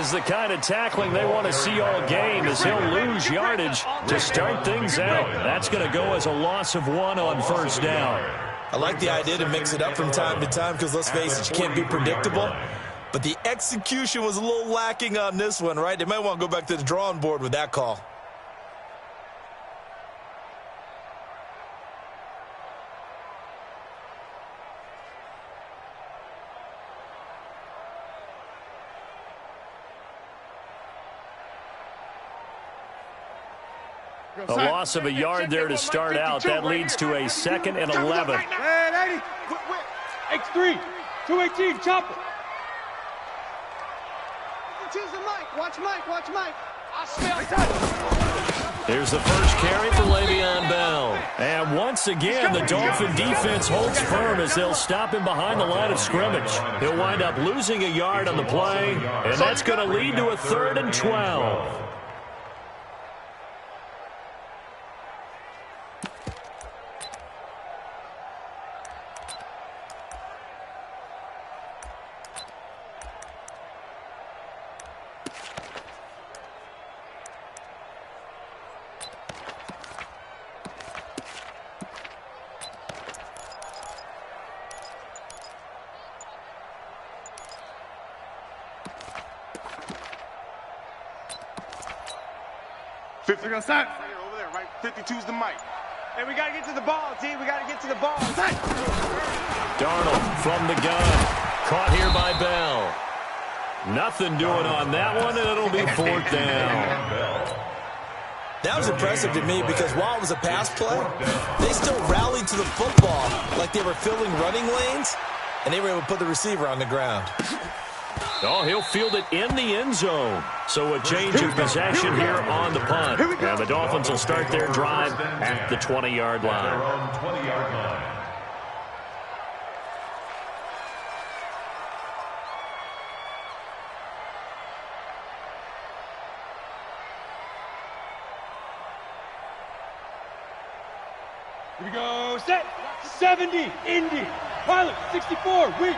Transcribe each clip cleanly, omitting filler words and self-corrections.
is the kind of tackling they want to see all game, as he'll lose yardage to start things out. That's going to go as a loss of 1 on first down. I like the idea to mix it up from time to time because, let's face it, you can't be predictable. But the execution was a little lacking on this one, right? They might want to go back to the drawing board with that call. A loss of a yard there to start out. That leads to a 2nd and 11. X3, 218, chopper. Watch Mike. Here's the first carry for Le'Veon Bell. And once again, the Dolphin defense holds firm as they'll stop him behind the line of scrimmage. He'll wind up losing a yard on the play, and that's going to lead to a 3rd and 12. We're going to start. Over there, right? 52's the mic. Hey, we got to get to the ball, T. We got to get to the ball. Darnold from the gun. Caught here by Bell. Nothing doing on that one, and it'll be 4th down. That was impressive to me because while it was a pass play, they still rallied to the football like they were filling running lanes, and they were able to put the receiver on the ground. Oh, he'll field it in the end zone. So a change of possession here on the punt. And the Dolphins will start their drive at the 20-yard line. Here we go, set, 70, Indy, pilot, 64, wait.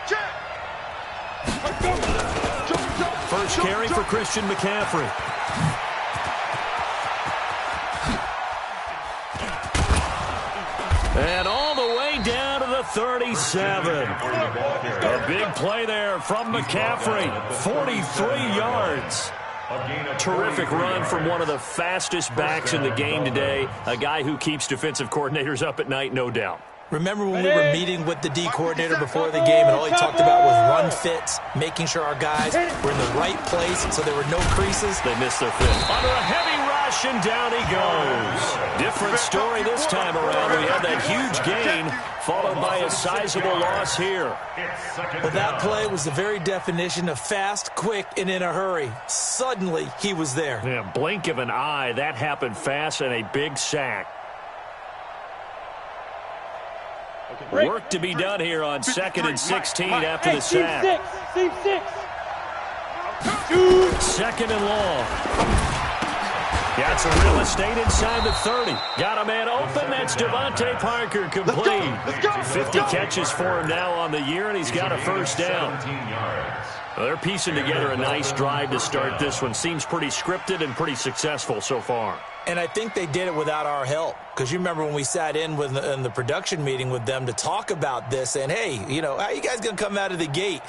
Check. First carry for Christian McCaffrey. And all the way down to the 37. A big play there from McCaffrey. 43 yards. Terrific run from one of the fastest backs in the game today. A guy who keeps defensive coordinators up at night, no doubt. Remember when we were meeting with the D coordinator before the game and all he talked about was run fits, making sure our guys were in the right place so there were no creases? They missed their fit. Under a heavy rush, and down he goes. Different story this time around. We had that huge gain followed by a sizable loss here. Well, that play was the very definition of fast, quick, and in a hurry. Suddenly, he was there. Yeah, blink of an eye. That happened fast, and a big sack. Work to be done here on 2nd and 16 after the sack. Team 6. 2nd and long. Got some real estate inside the 30. Got a man open. That's Devontae Parker complete. 50 catches for him now on the year, and he's got a first down. Well, they're piecing together a nice drive to start this one. Seems pretty scripted and pretty successful so far. And I think they did it without our help. Because you remember when we sat in the production meeting with them to talk about this, and hey, you know, how are you guys going to come out of the gate?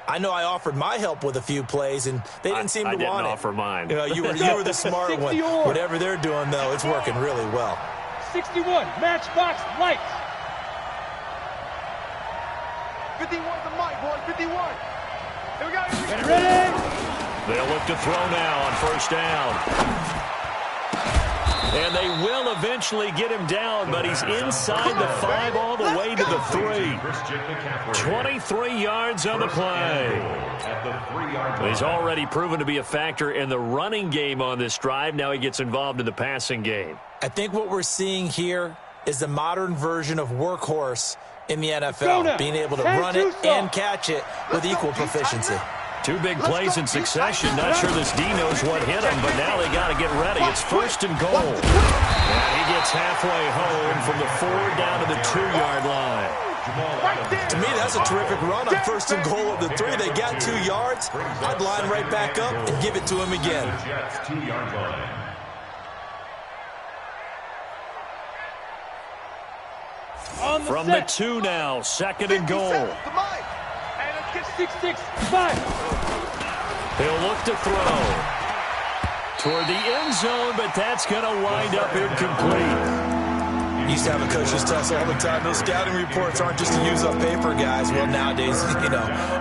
I know I offered my help with a few plays, and they didn't seem to want it. I didn't offer mine. You know, you were the smart one. Whatever they're doing, though, it's working really well. 61, matchbox lights. 51's the mic, boy, 51. Here we go. Get ready. They'll look to throw now on first down. And they will eventually get him down, but he's inside the 5 all the way to the 3. 23 yards on the play. He's already proven to be a factor in the running game on this drive. Now he gets involved in the passing game. I think what we're seeing here is the modern version of workhorse in the NFL, being able to run it and catch it with equal proficiency. 2 big plays in succession. Not sure this D knows what hit him, but now they got to get ready. It's 1st and goal. And he gets halfway home from the 4 down to the 2-yard line. To me, that's a terrific run on 1st and goal of the 3. They got 2 yards. I'd line right back up and give it to him again. From the 2 now, 2nd and goal. He'll look to throw toward the end zone, but that's going to wind up incomplete. Used to have a coach's test all the time. Those scouting reports aren't just to use up paper, guys. Well, nowadays,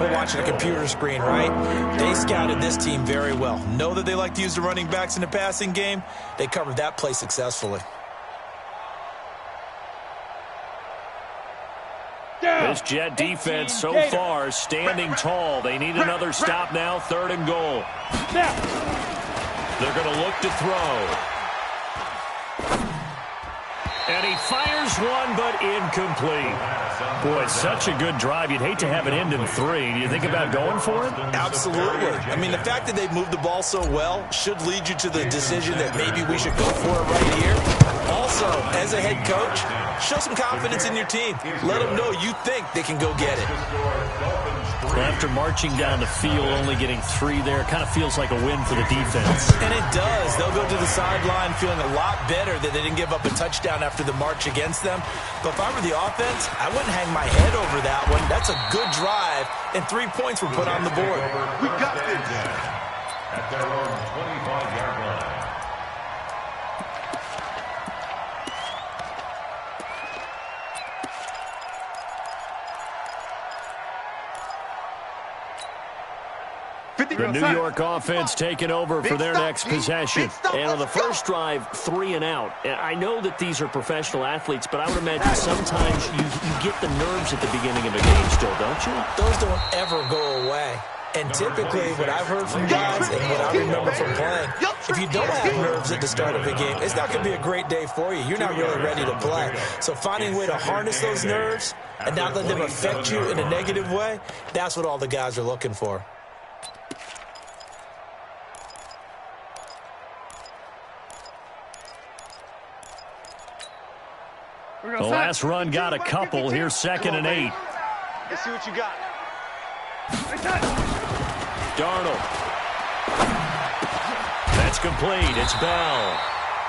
we're watching a computer screen, right? They scouted this team very well. Know that they like to use the running backs in the passing game. They covered that play successfully. This Jet defense so far standing tall. They need another stop now, 3rd and goal. They're going to look to throw. And he fires one, but incomplete. Boy, such a good drive. You'd hate to have it end in 3. Do you think about going for it? Absolutely. I mean, the fact that they've moved the ball so well should lead you to the decision that maybe we should go for it right here. Also, as a head coach, show some confidence in your team. Let them know you think they can go get it. Well, after marching down the field, only getting 3 there, kind of feels like a win for the defense. And it does. They'll go to the sideline feeling a lot better that they didn't give up a touchdown after the march against them. But if I were the offense, I wouldn't hang my head over that one. That's a good drive, and 3 points were put on the board. We got this. At their own 25-yard line. The New York offense taking over for their next possession. And on the first drive, 3 and out. I know that these are professional athletes, but I would imagine sometimes you get the nerves at the beginning of a game still, don't you? Those don't ever go away. And typically, what I've heard from guys and what I remember from playing, if you don't have nerves at the start of a game, it's not going to be a great day for you. You're not really ready to play. So finding a way to harness those nerves and not let them affect you in a negative way, that's what all the guys are looking for. The last run got a couple. Here's 2nd and 8. Let's see what you got. Darnold. That's complete. It's Bell.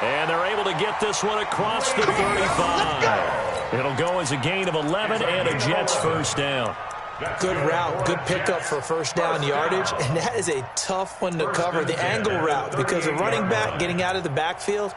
And they're able to get this one across the 35. It'll go as a gain of 11 and a Jets first down. Good route, good pickup for first down yardage, and that is a tough one to cover, the angle route, because a running back getting out of the backfield,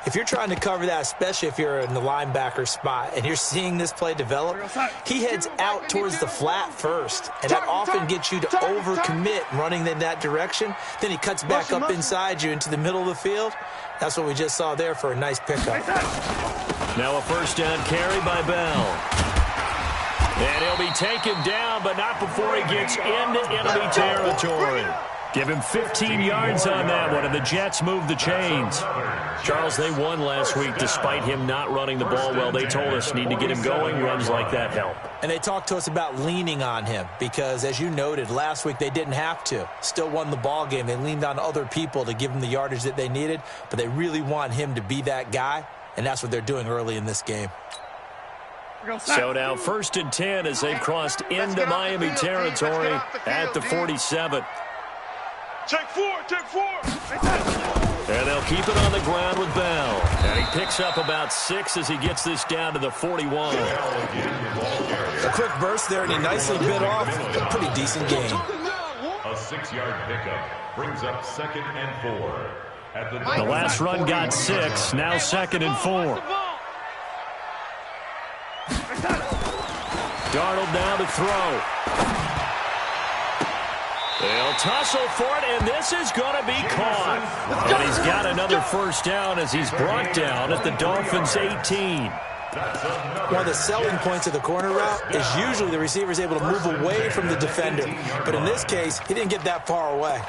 if you're trying to cover that, especially if you're in the linebacker spot and you're seeing this play develop, he heads out towards the flat first, and that often gets you to overcommit running in that direction. Then he cuts back up inside you into the middle of the field. That's what we just saw there for a nice pickup. Now a first down carry by Bell. And he'll be taken down, but not before he gets into enemy territory. Give him 15 yards on that one, and the Jets move the chains. Charles, they won last week despite him not running the ball well. They told us need to get him going. Runs like that help. And they talked to us about leaning on him because, as you noted, last week they didn't have to. Still won the ball game. They leaned on other people to give them the yardage that they needed, but they really want him to be that guy, and that's what they're doing early in this game. So now 1st and 10 as they've crossed into Miami territory at the 47. Check 4, check 4. And they'll keep it on the ground with Bell. And he picks up about 6 as he gets this down to the 41. A quick burst there, and he nicely bit off a pretty decent gain. A 6-yard pickup brings up 2nd and 4. At the last run got 6, now 2nd and 4. Darnold now to throw. They'll tussle for it, and this is going to be caught. And he's got another first down as he's brought down at the Dolphins' 18. One of the selling points of the corner route is usually the receiver is able to move away from the defender. But in this case, he didn't get that far away.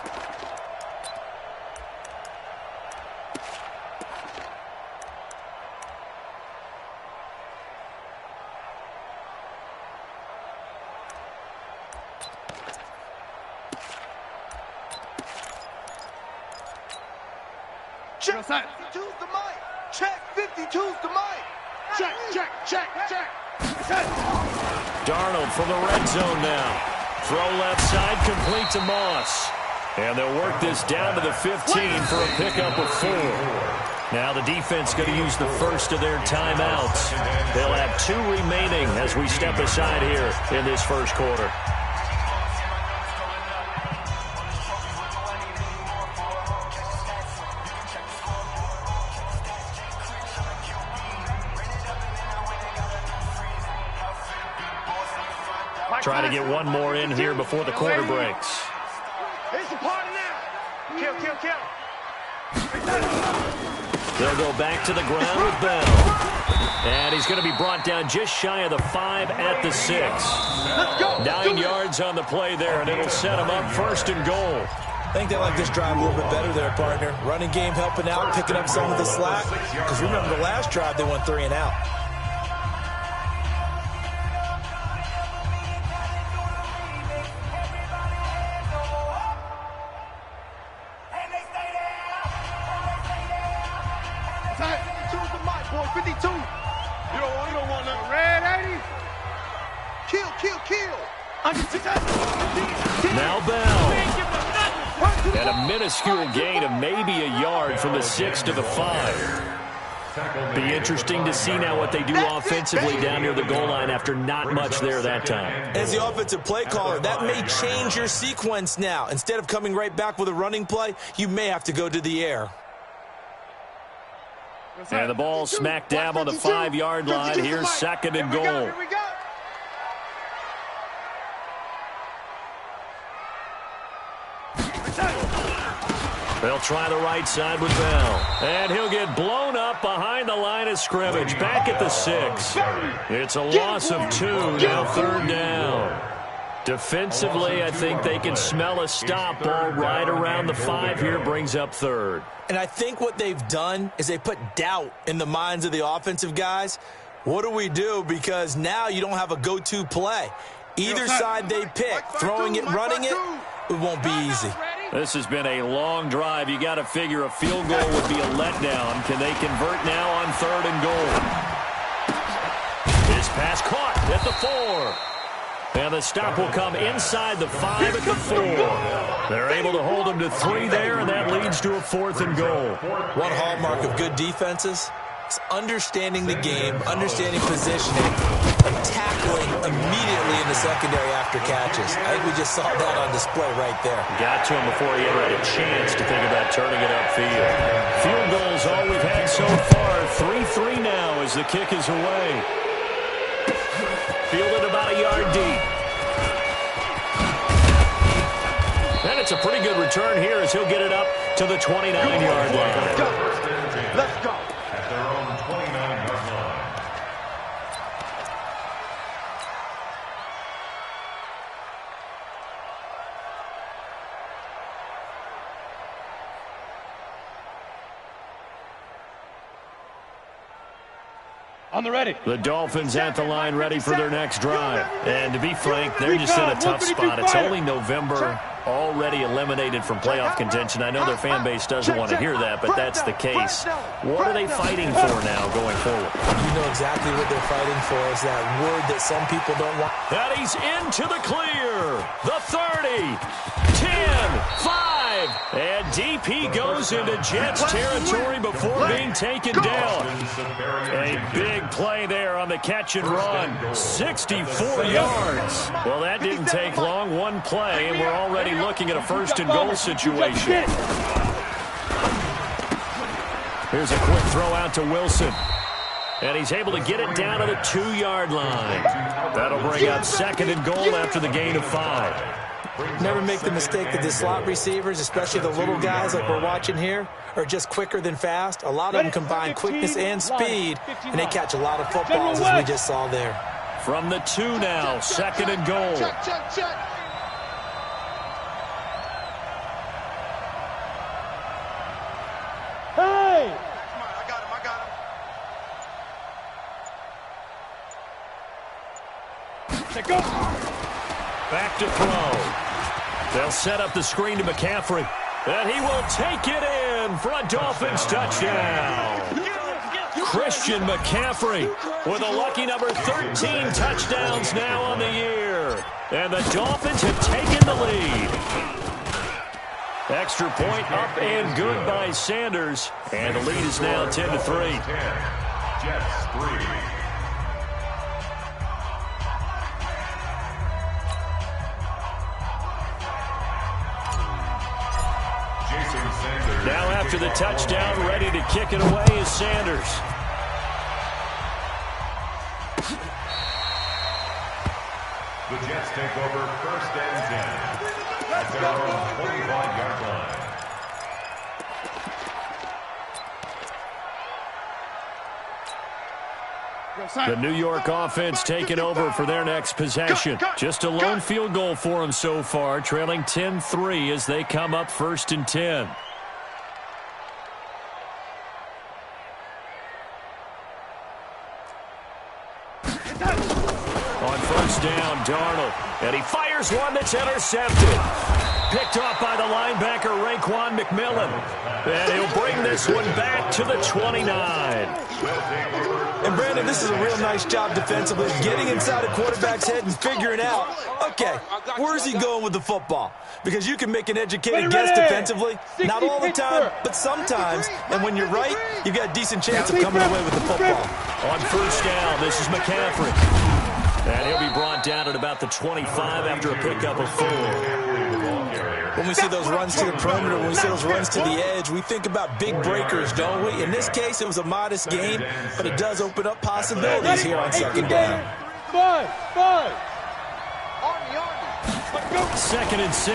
Check 52's the mic. Check 52's the mic. Check, check, check, check. Darnold from the red zone now. Throw left side, complete to Moss. And they'll work this down to the 15 for a pickup of 4. Now the defense going to use the first of their timeouts. They'll have 2 remaining as we step aside here in this first quarter. Trying to get one more in here before the quarter breaks. It's the party now. Kill, kill, kill. They'll go back to the ground with Bell. And he's going to be brought down just shy of the 5 at the 6. 9 yards on the play there, and it'll set him up 1st and goal. I think they like this drive a little bit better there, partner. Running game helping out, picking up some of the slack. Because remember, the last drive they went 3 and out. Now Bell. And a minuscule gain of maybe a yard from the 6 to the 5. Be interesting to see now what they do offensively down near the goal line after not much there that time. As the offensive play caller, that may change your sequence now. Instead of coming right back with a running play, you may have to go to the air. And the ball smack dab on the 5-yard line. Here's 2nd and goal. They'll try the right side with Bell. And he'll get blown up behind the line of scrimmage. Back at the 6. It's a loss of 2. Now 3rd down. Defensively, I think they can smell a stop ball right around the 5 here. Brings up 3rd. And I think what they've done is they put doubt in the minds of the offensive guys. What do we do? Because now you don't have a go-to play. Either side they pick, throwing it, running it, it won't be easy. This has been a long drive. You got to figure a field goal would be a letdown. Can they convert now on 3rd and goal? This pass caught at the 4. And the stop will come inside the 5 at the 4. They're able to hold them to 3 there, and that leads to a 4th and goal. One hallmark of good defenses is understanding the game, understanding positioning, and tackling immediately in the secondary after catches. I think we just saw that on display right there. Got to him before he ever had a chance to think about turning it upfield. Field goals all we've had so far. 3-3 now as the kick is away. Fielded about a yard deep. And it's a pretty good return here as he'll get it up to the 29-yard line. Let's go. Let's go. At their own 29-yard line. On the ready. The Dolphins at the line ready for their next drive. And to be frank, they're just in a tough spot. It's only November, already eliminated from playoff contention. I know their fan base doesn't want to hear that, but that's the case. What are they fighting for now going forward? You know exactly what they're fighting for. Is that word that some people don't want. And he's into the clear. The 30, 10, 5. And DP goes into Jets territory before being taken down. A big play there on the catch and run. 64 yards. Well, that didn't take long. One play, and we're already looking at a 1st and goal situation. Here's a quick throw out to Wilson. And he's able to get it down to the 2-yard line. That'll bring up 2nd and goal after the gain of 5. Never make the mistake that the slot receivers, especially the little guys like we're watching here, are just quicker than fast. A lot of them combine quickness and speed, and they catch a lot of footballs, as we just saw there. From the 2 now, 2nd and goal. Check, check, check. Hey! I got him. Let's go. Back to throw. They'll set up the screen to McCaffrey. And he will take it in for a Dolphins touchdown. Christian McCaffrey with a lucky number 13 touchdowns now on the year. And the Dolphins have taken the lead. Extra point up and good by Sanders. And the lead is now 10-3. Jets 3. Now after the touchdown, ready to kick it away is Sanders. The Jets take over first and 10 at their own 25-yard line. The New York offense taking over for their next possession. Just a lone field goal for them so far, trailing 10-3 as they come up first and 10. On first down, Darnold. And he fires one that's intercepted. Picked off by the linebacker, Raekwon McMillan. And he'll bring this one back to the 29. And, Brandon, this is a real nice job defensively, getting inside a quarterback's head and figuring out, okay, where's he going with the football? Because you can make an educated guess defensively. Not all the time, but sometimes. And when you're right, you've got a decent chance of coming away with the football. On first down, this is McCaffrey. And he'll be brought down at about the 25 after a pickup of 4. When we see those runs to the perimeter, when we see those runs to the edge, we think about big breakers, don't we? In this case, it was a modest gain, but it does open up possibilities here on second down. Five. Second and 6.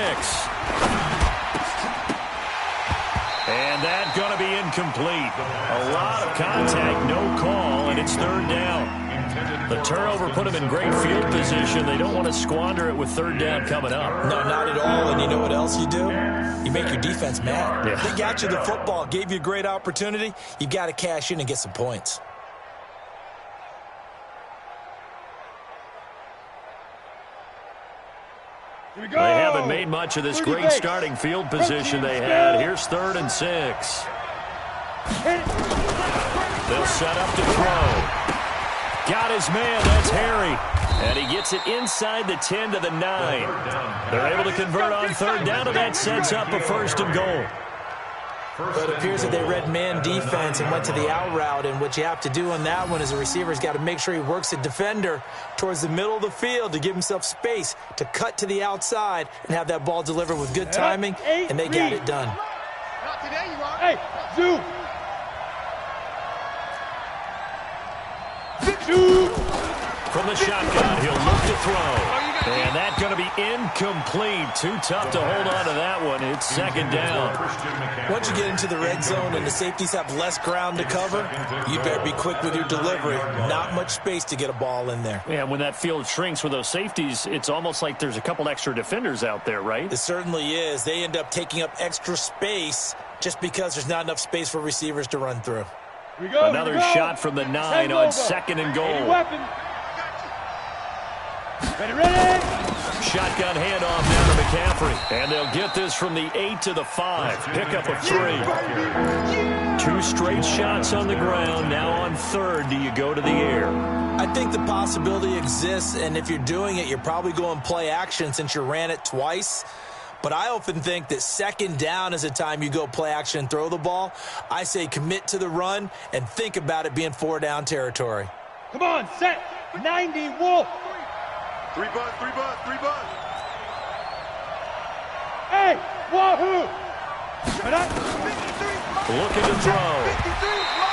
And that's going to be incomplete. A lot of contact, no call, and it's third down. The turnover put them in great field position. They don't want to squander it with third down coming up. No, not at all. And you know what else you do? You make your defense mad. Yeah. They got you the football, gave you a great opportunity. You got to cash in and get some points. They haven't made much of this great starting field position they had. Here's third and 6. They'll set up to throw. Got his man, that's Harry. And he gets it inside the 10 to the 9. They're able to convert on third down, and that sets up a first and goal. But it appears that they read man defense and went to the out route, and what you have to do on that one is a receiver's got to make sure he works the defender towards the middle of the field to give himself space to cut to the outside and have that ball delivered with good timing, and they got it done. Not today, you are. Hey, Zoo. From the shotgun, he'll look to throw. And that's going to be incomplete. Too tough to hold on to that one. It's second down. Once you get into the red zone and the safeties have less ground to cover, you better be quick with your delivery. Not much space to get a ball in there. Yeah, when that field shrinks with those safeties, it's almost like there's a couple extra defenders out there, right? It certainly is. They end up taking up extra space just because there's not enough space for receivers to run through. Another shot from the 9 on second and goal. Ready. Shotgun handoff down to McCaffrey. And they'll get this from the 8 to the 5. Pickup of 3. 2 straight shots on the ground. Now on third, do you go to the air? I think the possibility exists, and if you're doing it, you're probably going play action since you ran it twice. But I often think that second down is a time you go play action and throw the ball. I say commit to the run and think about it being 4-down territory. Come on, set. 90, Wolf. 3 bud. Hey, wahoo. Looking to throw.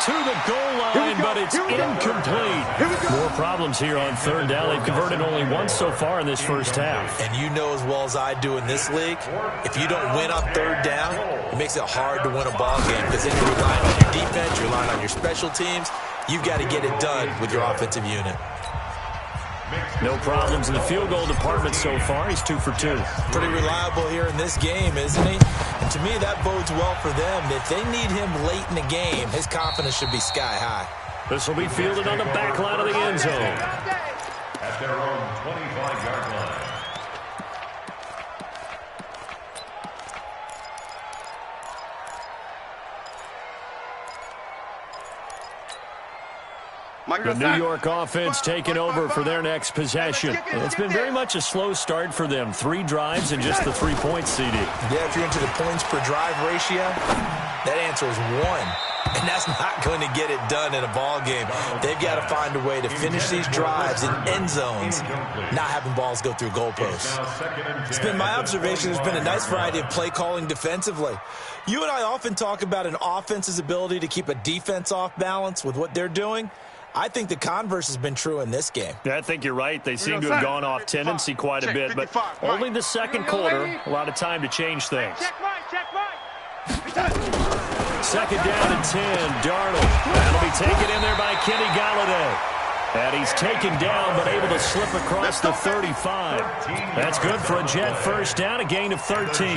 To the goal line, but it's incomplete. More problems here on third down. They've converted only once so far in this first half. And you know as well as I do in this league, if you don't win on third down, it makes it hard to win a ball game because then you're relying on your defense, you're relying on your special teams. You've got to get it done with your offensive unit. No problems in the field goal department so far. He's 2 for 2. Pretty reliable here in this game, isn't he? And to me, that bodes well for them. If they need him late in the game, his confidence should be sky high. This will be fielded on the back line of the end zone. At their own 25-yard line. The New York offense taking over for their next possession. It's been very much a slow start for them. 3 drives and just the 3 points, CD. Yeah, if you're into the points per drive ratio, that answer is 1. And that's not going to get it done in a ball game. They've got to find a way to finish these drives in end zones, not having balls go through goalposts. It's been my observation there's been a nice variety of play calling defensively. You and I often talk about an offense's ability to keep a defense off balance with what they're doing. I think the converse has been true in this game. Yeah, I think you're right. They seem to have gone off tendency quite a bit, but only the second quarter, a lot of time to change things. Second down and 10, Darnold. That'll be taken in there by Kenny Golladay. And he's taken down, but able to slip across the 35. That's good for a Jet first down, a gain of 13.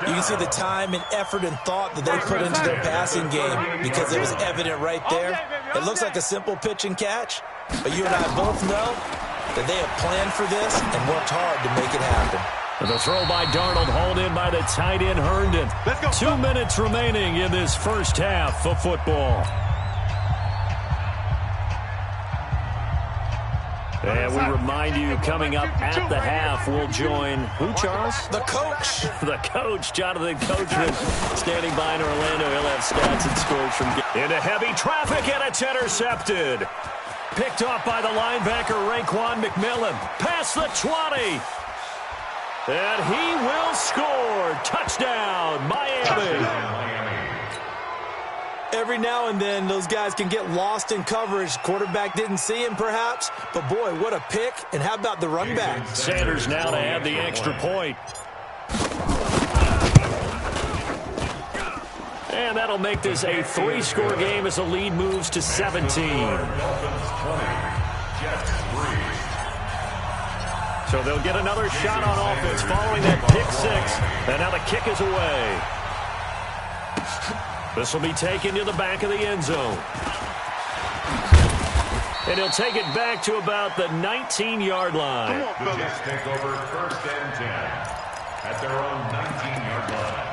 You can see the time and effort and thought that they put into their passing game because it was evident right there. It looks like a simple pitch and catch, but you and I both know that they have planned for this and worked hard to make it happen. The throw by Darnold, hauled in by the tight end Herndon. 2 minutes remaining in this first half of football. And we remind you, coming up at the half, we'll join who, Charles? The coach. The coach, Jonathan Coachman, standing by in Orlando. He'll have stats and scores from into heavy traffic, and it's intercepted. Picked off by the linebacker, Raekwon McMillan. Past the 20. And he will score. Touchdown, Miami. Every now and then, those guys can get lost in coverage. Quarterback didn't see him, perhaps. But, boy, what a pick. And how about the run back? Sanders now to add the extra point. And that'll make this a 3-score game as the lead moves to 17. So they'll get another shot on offense following that pick 6. And now the kick is away. This will be taken to the back of the end zone. And he'll take it back to about the 19-yard line. The Jets take over first and 10 at their own 19-yard line.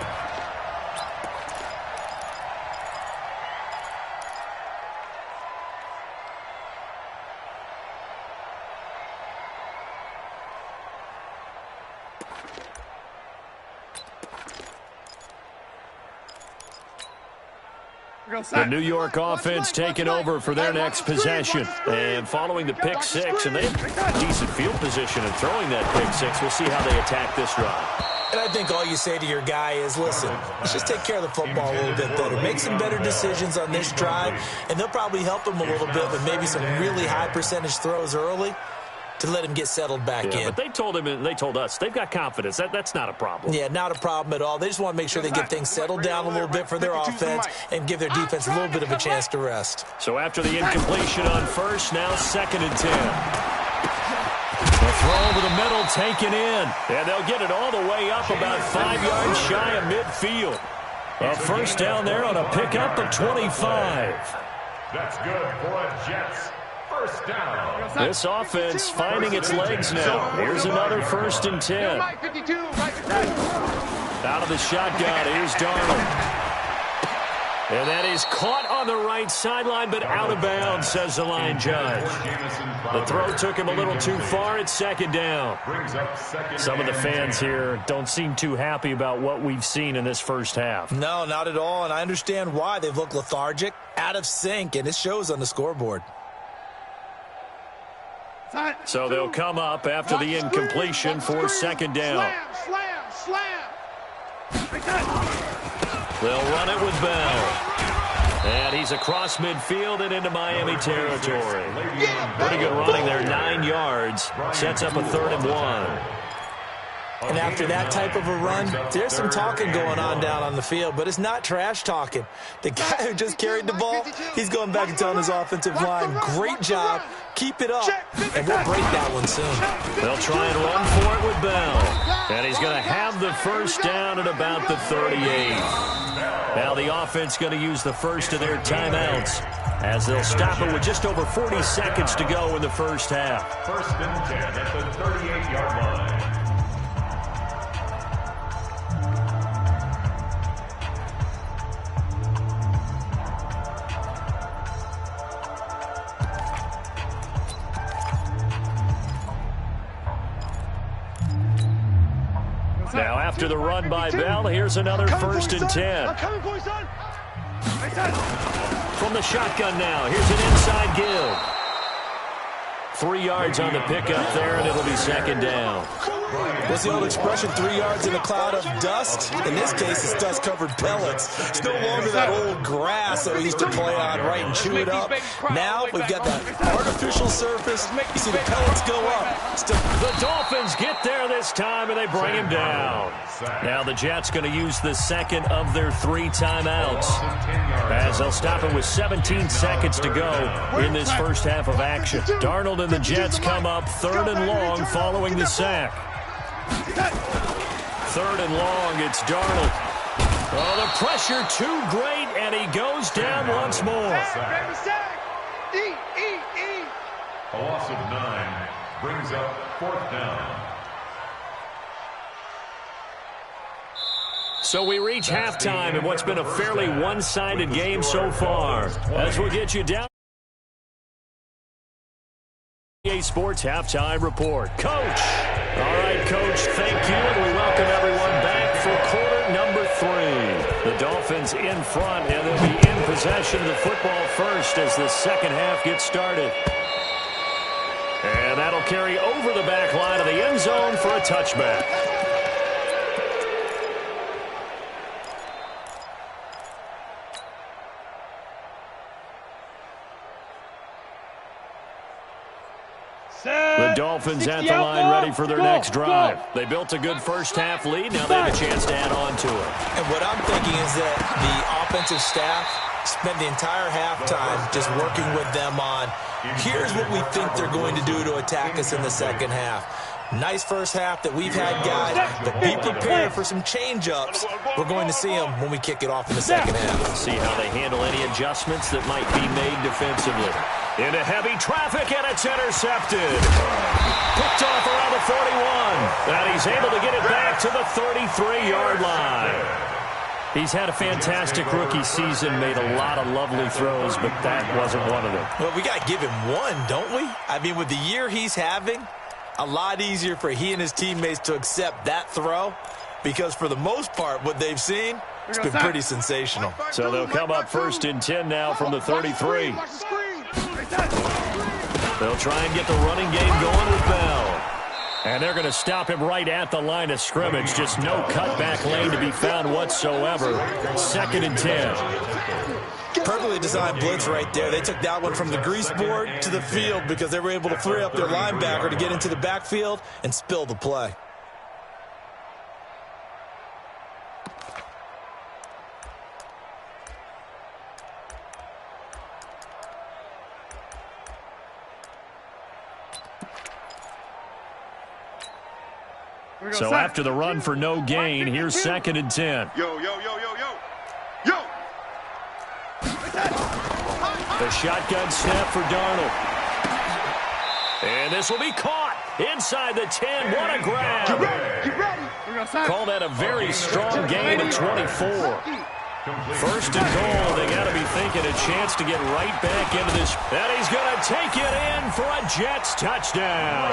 The New York offense taking over for their next possession. And following the pick 6, and they have decent field position in throwing that pick 6. We'll see how they attack this drive. And I think all you say to your guy is, listen, let's just take care of the football a little bit better. Make some better decisions on this drive, and they'll probably help him a little bit with maybe some really high percentage throws early to let him get settled back in. But they told him and they told us they've got confidence. That's not a problem. Yeah, not a problem at all. They just want to make sure they get things settled down a little bit for their offense and give their defense a little bit of a chance to rest. So after the incompletion on first, now 2nd and 10. The throw over the middle taken in. And they'll get it all the way up about 5 yards shy of midfield. A first down there on a pickup of 25. That's good for a Jets. First down. This offense finding its legs now. Here's another 1st and 10. Out of the shotgun, here's Darnold. And that is caught on the right sideline, but out of bounds, says the line judge. The throw took him a little too far. It's 2nd down. Some of the fans here don't seem too happy about what we've seen in this first half. No, not at all, and I understand why. They've looked lethargic, out of sync, and it shows on the scoreboard. So they'll come up after the incompletion for 2nd down. They'll run it with Bell. And he's across midfield and into Miami territory. Pretty good running there, 9 yards. Sets up a 3rd and 1. And after that type of a run, there's some talking going on down on the field, but it's not trash talking. The guy who just carried the ball, he's going back and telling his offensive line, great job, keep it up, and we'll break that one soon. They'll try and run for it with Bell. And he's going to have the first down at about the 38. Now the offense going to use the first of their timeouts as they'll stop it with just over 40 seconds to go in the first half. 1st and 10 at the 38-yard line. Now after the run by Bell, here's another 1st and 10. I'm coming for you, son. From the shotgun now, here's an inside give. 3 yards on the pickup there, and it'll be 2nd down. What's the old expression, 3 yards in a cloud of dust? In this case, it's dust-covered pellets. It's no longer that old grass that we used to play on, right, and chew it up. Now we've got that artificial surface. You see the pellets go up. The Dolphins get there this time, and they bring him down. Now the Jets going to use the 2nd of their 3 timeouts, as they'll stop it with 17 seconds to go in this first half of action. Darnold and the Jets come up 3rd and long following the sack. 3rd and long, it's Darnold. Oh, the pressure too great, and he goes down once more. A loss of 9 brings up 4th down. So we reach halftime in what's been a fairly one-sided game so far. As we'll get you down. EA Sports Halftime Report. Coach. All right, Coach, thank you, and we welcome everyone back for quarter number 3. The Dolphins in front, and they'll be in possession of the football first as the second half gets started. And that'll carry over the back line of the end zone for a touchback. The Dolphins at the line ready for their next drive. They built a good first half lead. Now they have a chance to add on to it. And what I'm thinking is that the offensive staff spent the entire halftime just working with them on, here's what we think they're going to do to attack us in the second half. Nice first half that we've had, guys, but be prepared for some change-ups. We're going to see them when we kick it off in the second half. See how they handle any adjustments that might be made defensively. Into heavy traffic, and it's intercepted. Picked off around the 41, and he's able to get it back to the 33-yard line. He's had a fantastic rookie season, made a lot of lovely throws, but that wasn't one of them. Well, we got to give him one, don't we? I mean, with the year he's having, a lot easier for he and his teammates to accept that throw, because for the most part, what they've seen, it's been pretty sensational. So they'll come up 1st and 10 now from the 33. They'll try and get the running game going with Bell. And they're going to stop him right at the line of scrimmage. Just no cutback lane to be found whatsoever. 2nd and 10. Perfectly designed blitz right there. They took that one from the grease board to the field because they were able to free up their linebacker to get into the backfield and spill the play. So after the run for no gain, here's 2nd and 10. Yo. The shotgun snap for Darnold. And this will be caught inside the 10. What a grab. Get ready. Call that a very strong gain of 24. 1st and goal. They got to be thinking a chance to get right back into this. And he's going to take it in for a Jets touchdown.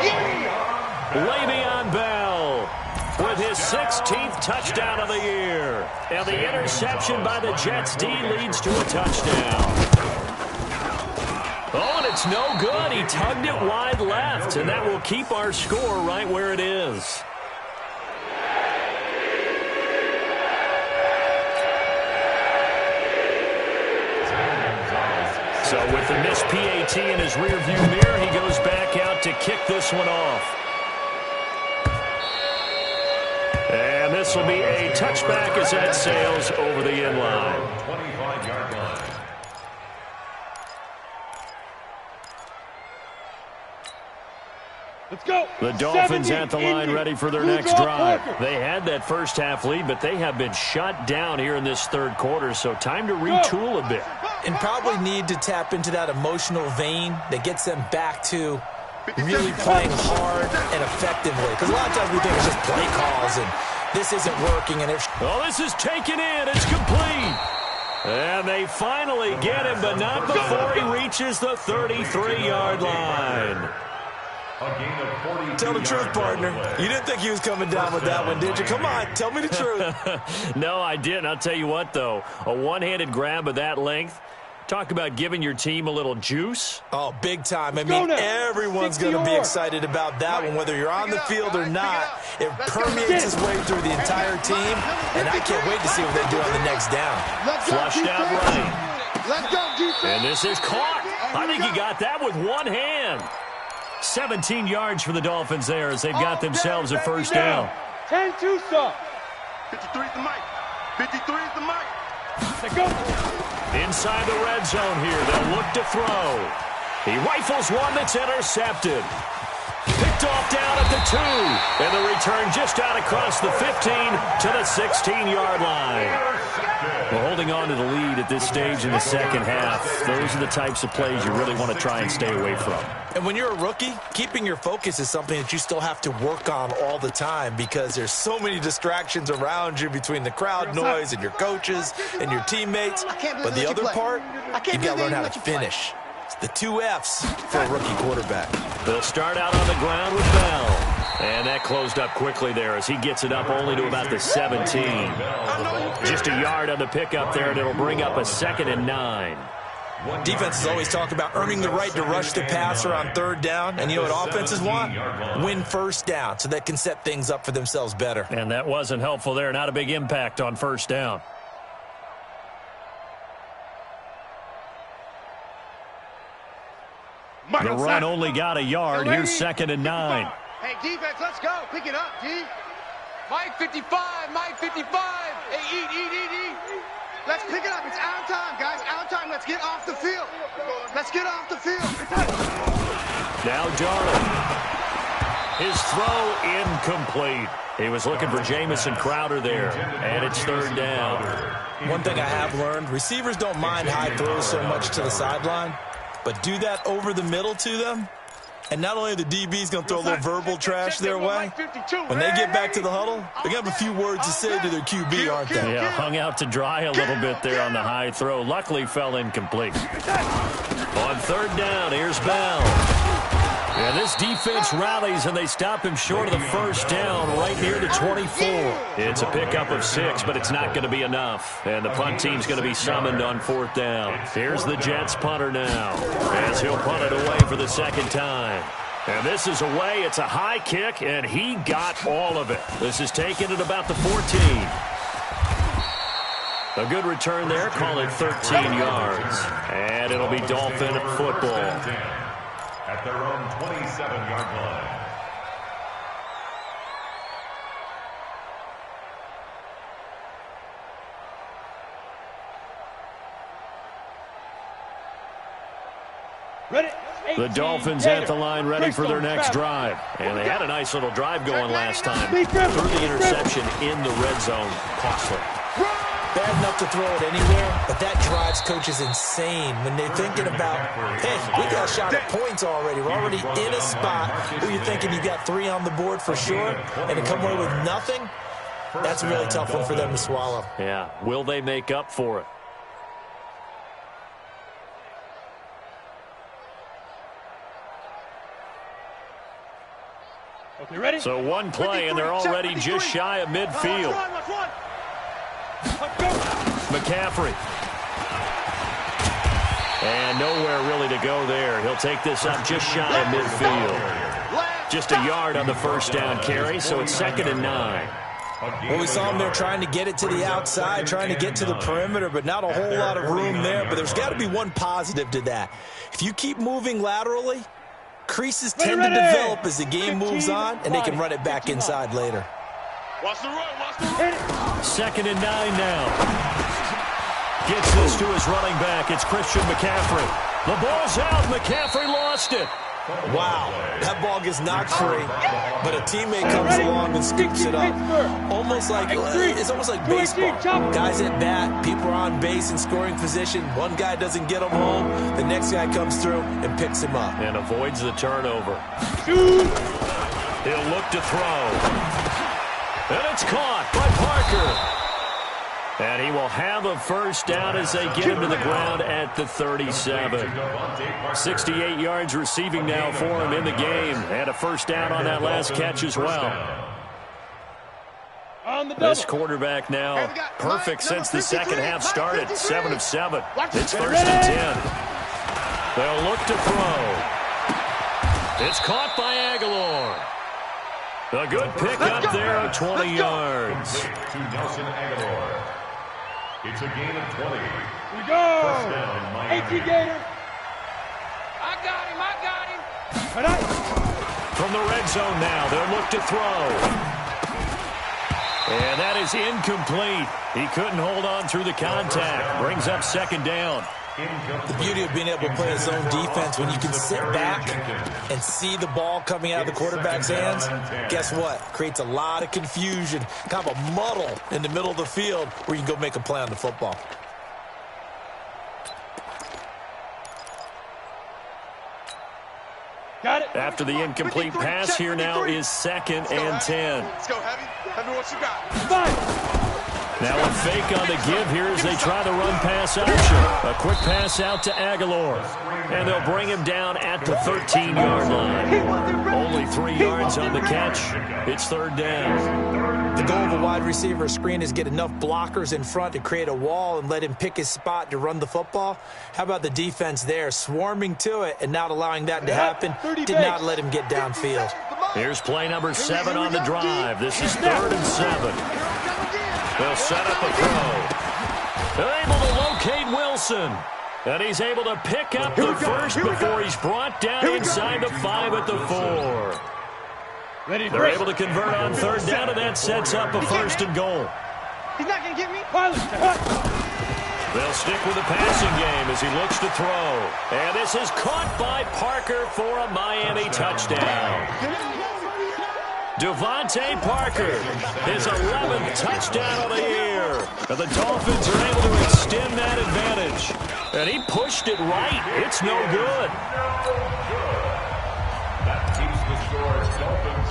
Le'Veon Bell with his 16th touchdown of the year. And the interception by the Jets D leads to a touchdown. Oh, and it's no good. He tugged it wide left, and that will keep our score right where it is. So with the missed PAT in his rearview mirror, he goes back out to kick this one off. And this will be a touchback as that sails over the end line. 25-yard line. Let's go. The Dolphins at the line ready for their next drive. They had that first half lead, but they have been shut down here in this third quarter, so time to retool a bit. And probably need to tap into that emotional vein that gets them back to really playing hard and effectively. Because a lot of times we think it's just play calls and this isn't working. And oh, this is taken in. It's complete. And they finally get him, but not before he reaches the 33-yard line. A gain of 42 Tell the truth, partner. You didn't think he was coming down with that one, did you? Come on, tell me the truth. No, I didn't. I'll tell you what, though. A one-handed grab of that length. Talk about giving your team a little juice. Oh, big time. I mean, everyone's going to be excited about that one, whether you're on the field or not. It permeates its way through the entire team, and I can't wait to see what they do on the next down. Flushed out right. Let's go, defense. And this is caught. I think he got that with one hand. 17 yards for the Dolphins there as they've got themselves a first down. 10-2, sir. 53 is the mic. 53 is the mic. Let's go. Inside the red zone here, they'll look to throw. He rifles one that's intercepted. Picked off down at the 2. And the return just out across the 15 to the 16-yard line. Well, holding on to the lead at this stage in the second half, those are the types of plays you really want to try and stay away from. And when you're a rookie, keeping your focus is something that you still have to work on all the time because there's so many distractions around you between the crowd noise and your coaches and your teammates. But the other part, you've got to learn how to finish. It's the 2 F's for a rookie quarterback. They'll start out on the ground with Bell. And that closed up quickly there as he gets it up only to about the 17. Just a yard on the pickup there, and it'll bring up a 2nd and 9. Defenses always talk about earning the right to rush the passer on 3rd down. And you know what offenses want? Win first down so they can set things up for themselves better. And that wasn't helpful there. Not a big impact on first down. The run only got a yard. Here's 2nd and 9. Hey, defense, let's go. Pick it up, D. Mike 55, Mike 55. Hey, eat. Let's pick it up. It's out time, guys. Out time. Let's get off the field. Let's get off the field. Now Darnold. His throw incomplete. He was looking for Jamison Crowder there, and it's 3rd down. One thing I have learned, receivers don't mind high throws so much to the sideline, but do that over the middle to them, and not only are the DBs going to throw a little verbal trash their way, when they get back to the huddle, they're going to have a few words to say to their QB, aren't they? Yeah, hung out to dry a little bit there on the high throw. Luckily fell incomplete. On 3rd down, here's Bell. Yeah, this defense rallies, and they stop him short of the first down right near the 24. It's a pickup of 6, but it's not going to be enough. And the punt team's going to be summoned on 4th down. Here's the Jets punter now, as he'll punt it away for the 2nd time. And this is away. It's a high kick, and he got all of it. This is taken at about the 14. A good return there. Call it 13 yards. And it'll be Dolphin football. At their own 27-yard line. Ready? The Dolphins at the line ready for their next drive. And they had a nice little drive going last time. Threw the interception in the red zone. Costly. Bad enough to throw it anywhere, but that drives coaches insane when they're thinking about, hey, we got a shot at points already. We're already in a spot where you're thinking you got 3 on the board for sure, and to come away with nothing, that's a really tough one for them to swallow. Yeah, will they make up for it? Okay, ready? So one play, and they're already just shy of midfield. McCaffrey. And nowhere really to go there. He'll take this up just shy of midfield. Just a yard on the first down carry, so it's 2nd and 9. Well, we saw him there trying to get it to the outside, trying to get to the perimeter, but not a whole lot of room there. But there's got to be one positive to that. If you keep moving laterally, creases tend to develop as the game moves on, and they can run it back inside later. Watch the run, watch the run. 2nd and 9 now. Gets this to his running back. It's Christian McCaffrey. The ball's out. McCaffrey lost it. Wow, that ball gets knocked free, but a teammate comes along and scoops it up. It's almost like baseball. Guys at bat, people are on base in scoring position. One guy doesn't get him home. The next guy comes through and picks him up. And avoids the turnover. He'll look to throw. And it's caught by Parker. And he will have a first down as they get him to the ground at the 37. 68 yards receiving now for him in the game. And a first down on that last catch as well. This quarterback now perfect since the second half started. 7 of 7. It's 1st and 10. They'll look to throw. It's caught by Aguilar. A good pick up there of 20 yards. To Nelson Aguilar. It's a gain of 20. We go. First down, Miami. Gator. I got him. I got him. From the red zone now, they'll look to throw. And that is incomplete. He couldn't hold on through the contact. Brings up 2nd down. The beauty of being able to play his own defense, when you can sit back and see the ball coming out of the quarterback's hands, guess what? Creates a lot of confusion, kind of a muddle in the middle of the field where you can go make a play on the football. Got it. After the incomplete pass, here now is 2nd and 10. Let's go, Heavy. Heavy, what you got? Now a fake on the give here as they try the run-pass option. A quick pass out to Aguilar. And they'll bring him down at the 13-yard line. Only 3 yards on the catch. It's 3rd down. The goal of a wide receiver screen is get enough blockers in front to create a wall and let him pick his spot to run the football. How about the defense there, swarming to it and not allowing that to happen? Did not let him get downfield. Here's play number 7 on the drive. This is 3rd and 7. They'll set up a throw. They're able to locate Wilson. And he's able to pick up the first before he's brought down inside the 5 at the 4. They're able to convert on 3rd down, and that sets up a 1st and goal. He's not going to get me. They'll stick with the passing game as he looks to throw. And this is caught by Parker for a Miami touchdown. Devontae Parker, his 11th touchdown of the year. And the Dolphins are able to extend that advantage. And he pushed it right. It's no good. That keeps the score. Dolphins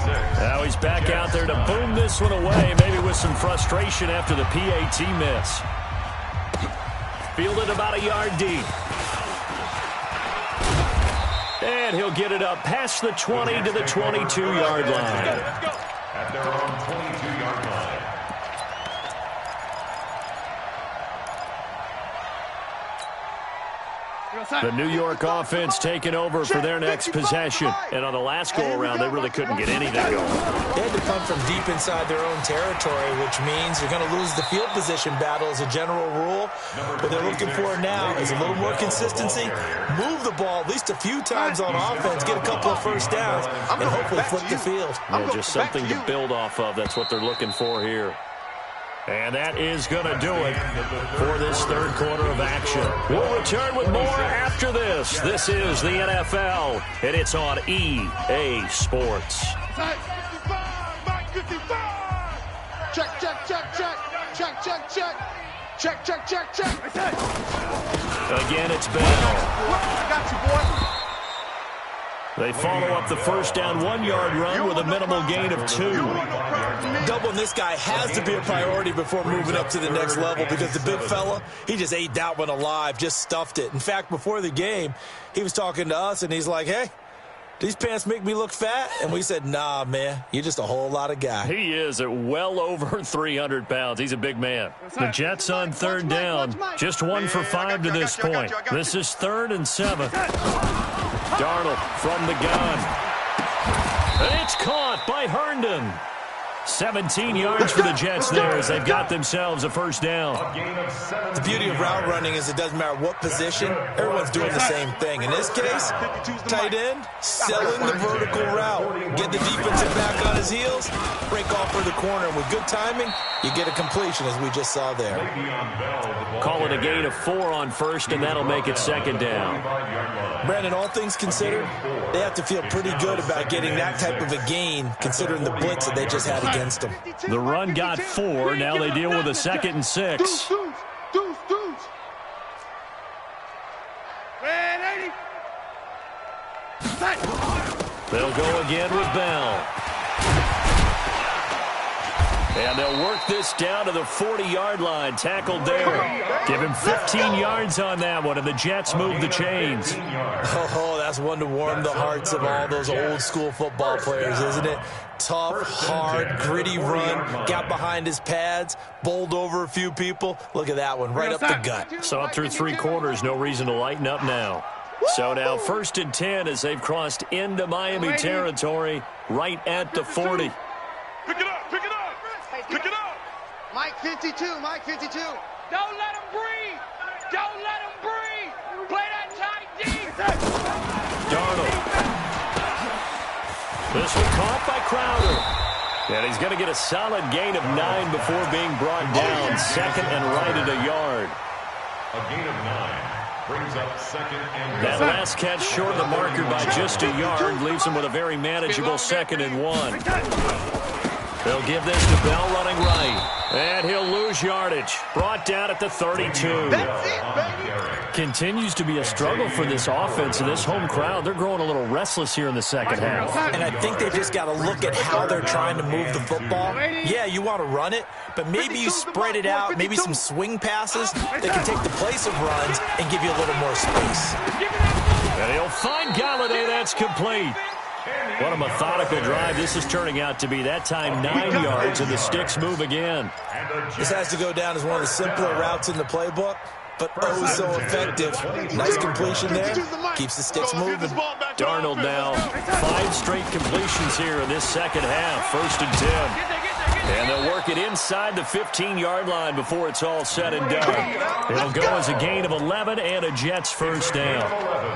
26. Now he's back out there to boom this one away, maybe with some frustration after the PAT miss. Fielded about a yard deep. And he'll get it up past the 20 to the 22-yard line. At their own 22-yard line. The New York offense taking over for their next possession. And on the last go-around, they really couldn't get anything going. They had to punt from deep inside their own territory, which means you're going to lose the field position battle as a general rule. What they're looking for now is a little more consistency, move the ball at least a few times on offense, get a couple of first downs, and hopefully flip the field. Yeah, just something to build off of. That's what they're looking for here. And that is going to do it for this 3rd quarter of action. We'll return with more after this. This is the NFL, and it's on EA Sports. Mike 55. Check, check, check, check. Check, check, check. Check, check, check, check. Again, it's Bell. I got you, boy. They follow up the first down 1-yard run with a minimal gain of 2. Doubling this guy has to be a priority before moving up to the next level because the big fella, he just ate that one alive, just stuffed it. In fact, before the game, he was talking to us, and he's like, hey, these pants make me look fat? And we said, nah, man, you're just a whole lot of guy. He is at well over 300 pounds. He's a big man. The Jets on 3rd down. Just 1 for 5 to this point. This is 3rd and 7. Darnold from the gun. And it's caught by Herndon. 17 yards for the Jets there as they've got themselves a first down. The beauty of route running is it doesn't matter what position, everyone's doing the same thing. In this case, tight end, selling the vertical route. Get the defensive back on his heels, break off for the corner. And with good timing, you get a completion as we just saw there. Call it a gain of 4 on 1st, and that'll make it 2nd down. Brandon, all things considered, they have to feel pretty good about getting that type of a gain considering the blitz that they just had against them. The run got 4. Now they deal with a 2nd and 6. They'll go again with Bell. And they'll work this down to the 40-yard line. Tackled there. Give him 15 yards on that one, and the Jets move the chains. Oh, that's one to warm the hearts of all those old-school football players, isn't it? Tough, hard, gritty run. Got behind his pads, bowled over a few people. Look at that one, right up the gut. Saw through 3 quarters. No reason to lighten up now. So now 1st and 10 as they've crossed into Miami territory right at the 40. Pick it up, pick it up, pick it up. Mike 52, Mike 52. Don't let him breathe. Don't let him breathe. Play that tight deep. Darnold. This one caught by Crowder. And he's going to get a solid gain of 9 before being brought down. 2nd and right at a yard. A gain of 9. Brings up 2nd and That last catch short of the marker by just a yard leaves him with a very manageable 2nd and 1. They'll give this to Bell running right. And he'll lose yardage. Brought down at the 32. Continues to be a struggle for this offense and this home crowd. They're growing a little restless here in the second half. And I think they've just got to look at how they're trying to move the football. Yeah, you want to run it, but maybe you spread it out, maybe some swing passes that can take the place of runs and give you a little more space. And he'll find Galladay. That's complete. What a methodical drive this is turning out to be. That time 9 yards, and the sticks move again. This has to go down as one of the simpler routes in the playbook, but oh so effective. Nice completion there. Keeps the sticks moving. Darnold now. 5 straight completions here in this second half. 1st and 10. And they'll work it inside the 15-yard line before it's all said and done. It'll go as a gain of 11 and a Jets first down.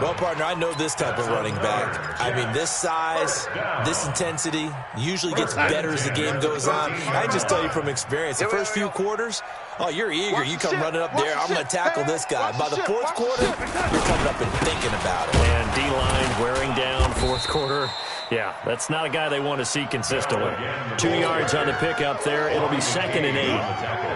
Well, partner, I know this type of running back. I mean, this size, this intensity usually gets better as the game goes on. I just tell you from experience, the first few quarters, oh, you're eager. You come running up there. I'm going to tackle this guy. By the 4th quarter, you're coming up and thinking about it. And D-line wearing down 4th quarter. Yeah, that's not a guy they want to see consistently. 2 yards on the pickup there. It'll be 2nd and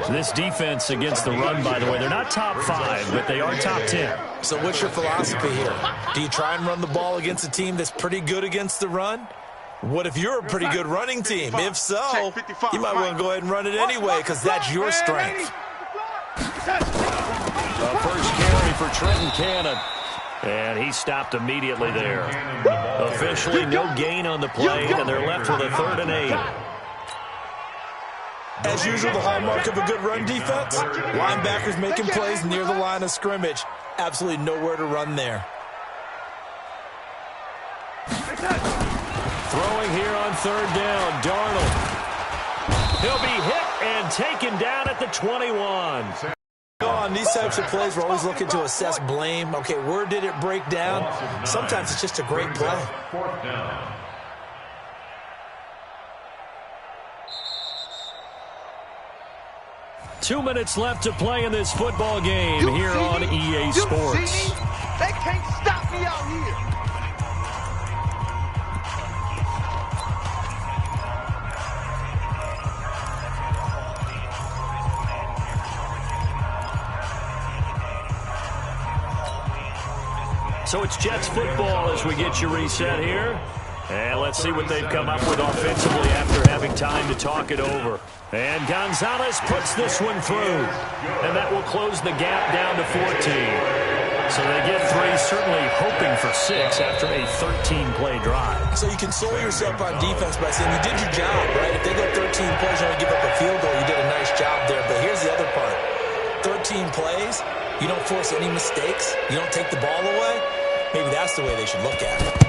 8. This defense against the run, by the way, they're not top 5, but they are top 10. So what's your philosophy here? Do you try and run the ball against a team that's pretty good against the run? What if you're a pretty good running team? If so, you might want to go ahead and run it anyway because that's your strength. A first carry for Trenton Cannon. And he stopped immediately there. Officially no gain on the play, and they're left with a 3rd and 8. As usual, the hallmark of a good run defense, linebackers making plays near the line of scrimmage. Absolutely nowhere to run there. Throwing here on 3rd down, Darnold. He'll be hit and taken down at the 21. On these types of plays, we're always looking to assess blame. Okay, where did it break down? Sometimes it's just a great play. 4th down. Two minutes left to play in this football game here on EA Sports. They can't stop me out here. So it's Jets football as we get you reset here. And let's see what they've come up with offensively after having time to talk it over. And Gonzalez puts this one through. And that will close the gap down to 14. So they get 3, certainly hoping for 6 after a 13-play drive. So you console yourself on defense by saying you did your job, right? If they go 13 plays, you only give up a field goal, you did a nice job there. But here's the other part. 13 plays, you don't force any mistakes, you don't take the ball away. Maybe that's the way they should look at it.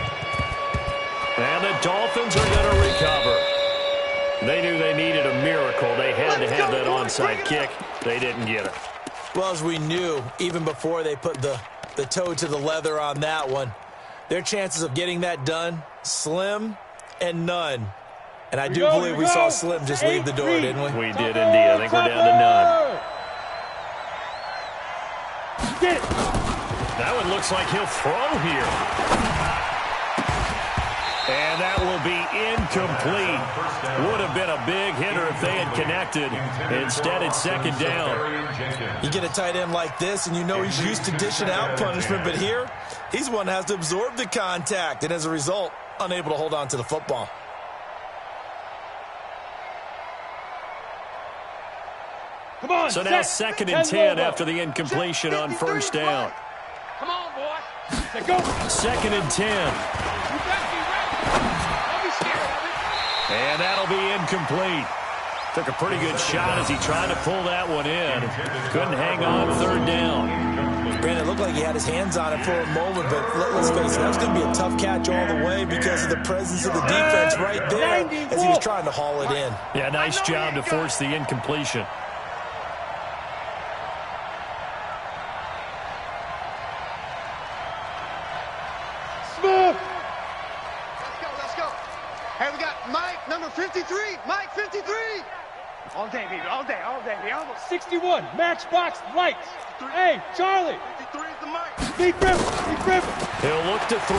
And the Dolphins are going to recover. They knew they needed a miracle. They had to have that onside kick. They didn't get it. Well, as we knew, even before they put the toe to the leather on that one, their chances of getting that done, slim and none. And I do believe we saw Slim just leave the door, didn't we? We did indeed. I think we're down to none. That one looks like he'll throw here. And that will be incomplete. Would have been a big hitter if they had connected. Instead, it's 2nd down. You get a tight end like this, and you know he's used to dishing out punishment, but here, he's one that has to absorb the contact, and as a result, unable to hold on to the football. Come on, So now second and 10 after the incompletion on first down. Come on, boy. Go. Second and 10. You better be ready. Don't be scared of it. And that'll be incomplete. Took a pretty good shot as he tried to pull that one in. Couldn't hang on third down. Brandon, it looked like he had his hands on it for a moment, but let's face it, that's going to be a tough catch all the way because of the presence of the defense right there as he was trying to haul it in. Yeah, nice job to force the incompletion. Smith. Let's go. Hey, we got Mike, number 53. Mike, 53. All day, baby. All day, baby. 61, matchbox lights. Hey, Charlie. 53 is the mic. Deep river. He'll look to throw.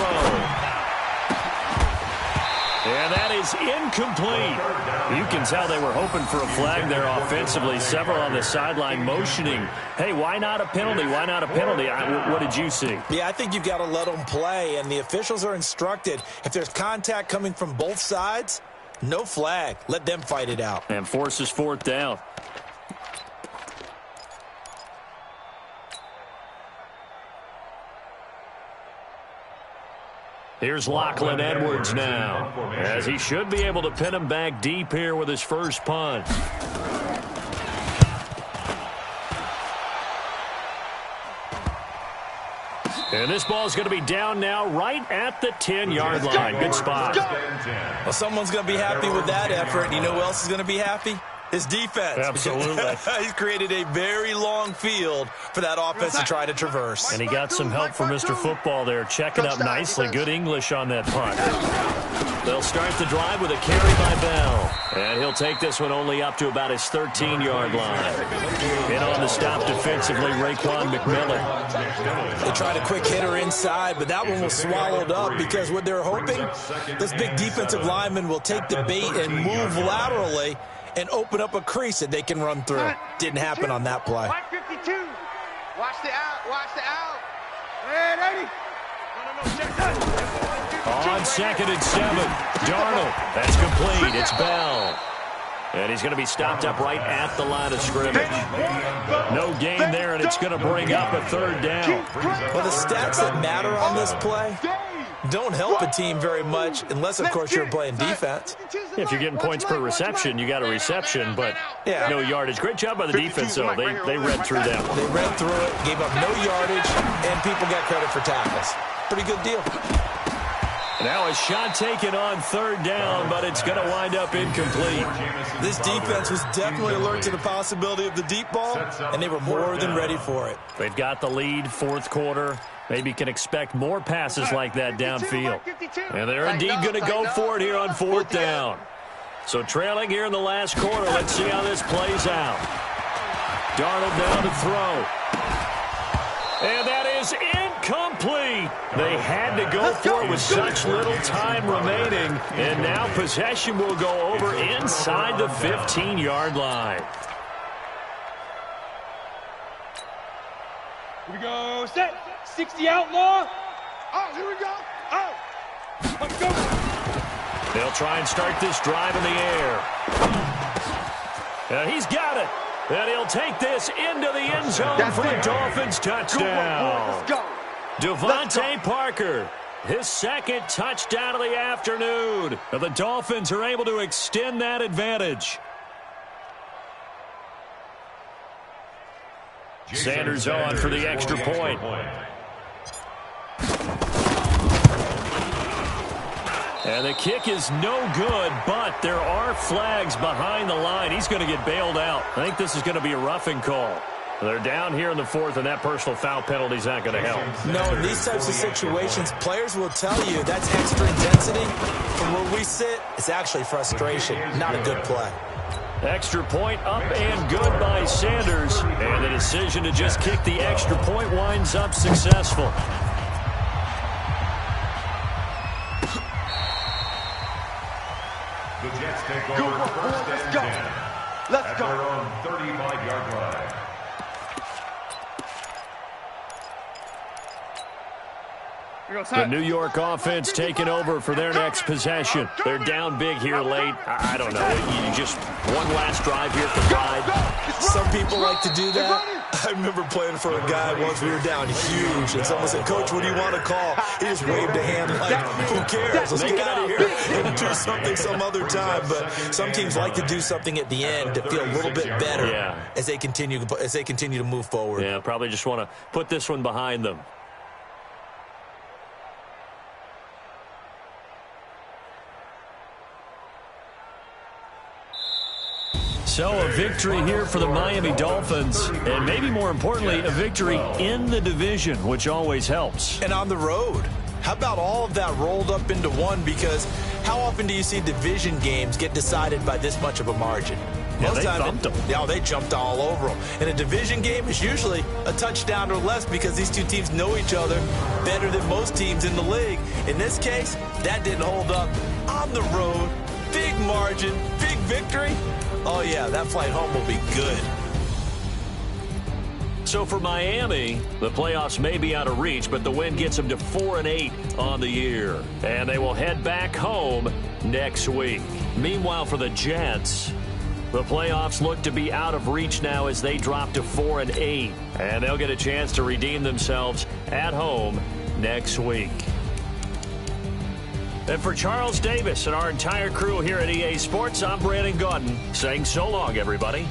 And that is incomplete. You can tell they were hoping for a flag there offensively. Several on the sideline motioning. Hey, why not a penalty? Why not a penalty? What did you see? Yeah, I think you've got to let them play, and the officials are instructed. If there's contact coming from both sides, no flag. Let them fight it out. And forces fourth down. Here's Lachlan Edwards now, as he should be able to pin him back deep here with his first punt. And this ball is going to be down now right at the 10-yard line. Good spot. Well, someone's going to be happy with that effort. And you know who else is going to be happy? His defense. Absolutely. He's created a very long field for that offense to try to traverse. And he got some help from Mr. Football there, checking up nicely. Good English on that punt. They'll start the drive with a carry by Bell. And he'll take this one only up to about his 13-yard line. In on the stop defensively, Raekwon McMillan. They tried a quick hitter inside, but that one was swallowed up because what they're hoping, this big defensive lineman will take the bait and move laterally and open up a crease that they can run through. Didn't happen on that play. Mike 52. Watch the out. Hey, 80. On second and 7, Darnold. That's complete. It's Bell. And he's going to be stopped up right at the line of scrimmage. No gain there, and it's going to bring up a third down. Well, the stats that matter on this play don't help a team very much unless, of course, you're playing defense. If you're getting points per reception, you got a reception, but no yardage. Great job by the defense, though. They read through that one. They read through it, gave up no yardage, and people got credit for tackles. Pretty good deal. Now a shot taken on third down, but it's going to wind up incomplete. This defense was definitely alert to the possibility of the deep ball, and they were more than ready for it. They've got the lead, fourth quarter. Maybe can expect more passes like that downfield. And they're indeed going to go for it here on fourth down. So trailing here in the last quarter, let's see how this plays out. Darnold down to throw. And that is incomplete. They had to go for it with such little time remaining. And now possession will go over inside the 15-yard line. Here we go. Set. 60 outlaw. Oh, here we go. Oh. Let's go. They'll try and start this drive in the air. And he's got it. And he'll take this into the end zone for a Dolphins touchdown. Let's go. Devontae Parker, his second touchdown of the afternoon. And the Dolphins are able to extend that advantage. Sanders on for the extra point. And the kick is no good, but there are flags behind the line. He's going to get bailed out. I think this is going to be a roughing call. They're down here in the fourth, and that personal foul penalty is not going to help. No, in these types of situations, players will tell you that's extra intensity. From where we sit, it's actually frustration, not a good play. Extra point up and good by Sanders. And the decision to just kick the extra point winds up successful. The Jets take over first and 10. Let's at go. their own 35-yard line. The New York offense taking over for their next possession. They're down big here late. I don't know. You just one last drive here for pride. Some people like to do that. I remember playing for a guy once. We were down huge, and someone said, "Coach, what do you want to call?" He just waved a hand like, "Who cares? Let's get out of here and do something some other time." But some teams like to do something at the end to feel a little bit better as they continue to move forward. Yeah, probably just want to put this one behind them. So a victory here for the Miami Dolphins, and maybe more importantly, a victory in the division, which always helps. And on the road. How about all of that rolled up into one? Because how often do you see division games get decided by this much of a margin? Yeah, they thumped them. Yeah, they jumped all over them. And a division game is usually a touchdown or less because these two teams know each other better than most teams in the league. In this case, that didn't hold up. On the road, big margin, big victory. Oh, yeah, that flight home will be good. So for Miami, the playoffs may be out of reach, but the win gets them to 4-8 on the year. And they will head back home next week. Meanwhile, for the Jets, the playoffs look to be out of reach now as they drop to 4-8. And they'll get a chance to redeem themselves at home next week. And for Charles Davis and our entire crew here at EA Sports, I'm Brandon Gaudin saying so long, everybody.